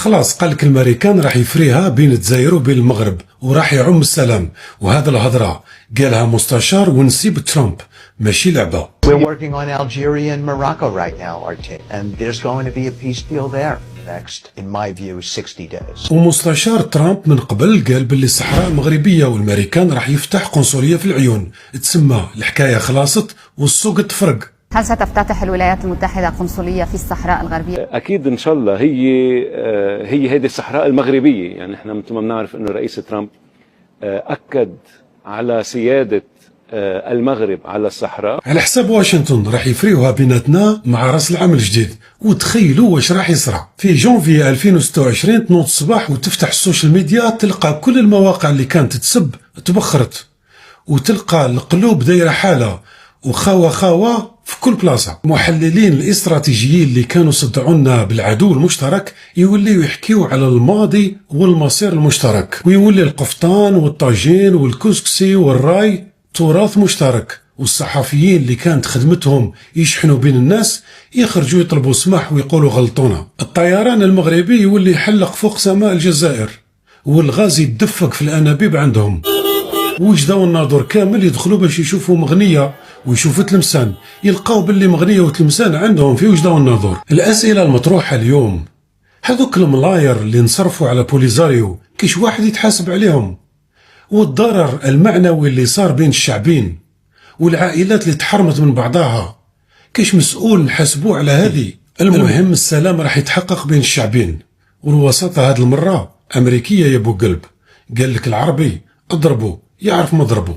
خلاص قال لك الامريكان راح يفريها بين الجزائر وبين المغرب وراح يعم السلام. وهذا الهضره قالها مستشار ونسيب ترامب، ماشي لعبه. We're working on Algeria and Morocco right now, our team, and there's going to be a peace deal there next, in my view, 60 days. ومستشار ترامب من قبل قال باللي الصحراء المغربيه والامريكان راح يفتح قنصليه في العيون، تسمى الحكايه خلاصت والسوق تفرق. هل ستفتتح الولايات المتحدة قنصلية في الصحراء الغربية؟ أكيد إن شاء الله. هي هذه الصحراء المغربية، يعني إحنا مثل ما بنعرف إنه الرئيس ترامب أكد على سيادة المغرب على الصحراء. على حساب واشنطن راح يفريوها بيناتنا مع راس العام الجديد. وتخيلوا واش راح يصرى في جونفي 2026. تنوض الصباح وتفتح السوشيال ميديا تلقى كل المواقع اللي كانت تسب تبخرت، وتلقى القلوب دايره حاله وخاوه في كل بلاصه. محللين الاستراتيجيين اللي كانوا صدعونا بالعدو المشترك يوليوا يحكيوا على الماضي والمصير المشترك، ويولي القفطان والطاجين والكسكسي والراي تراث مشترك. والصحفيين اللي كانت خدمتهم يشحنوا بين الناس يخرجوا يطلبوا سماح ويقولوا غلطونا. الطيران المغربي يولي يحلق فوق سماء الجزائر، والغاز يدفق في الانابيب عندهم. وجدوا الناظور كامل يدخلوا باش يشوفوا مغنيه ويشوفوا تلمسان، يلقاو باللي مغنيه وتلمسان عندهم في وجدوا الناظور. الاسئله المطروحه اليوم، هذوك الملاير اللي نصرفوا على بوليزاريو كيش واحد يتحاسب عليهم؟ والضرر المعنوي اللي صار بين الشعبين والعائلات اللي تحرمت من بعضها كيش مسؤول نحاسبوه على هذه؟ المهم السلام راح يتحقق بين الشعبين، والوساطه هذه المره امريكيه يا ابو قلب. قال لك العربي اضربه يعرف مضربه.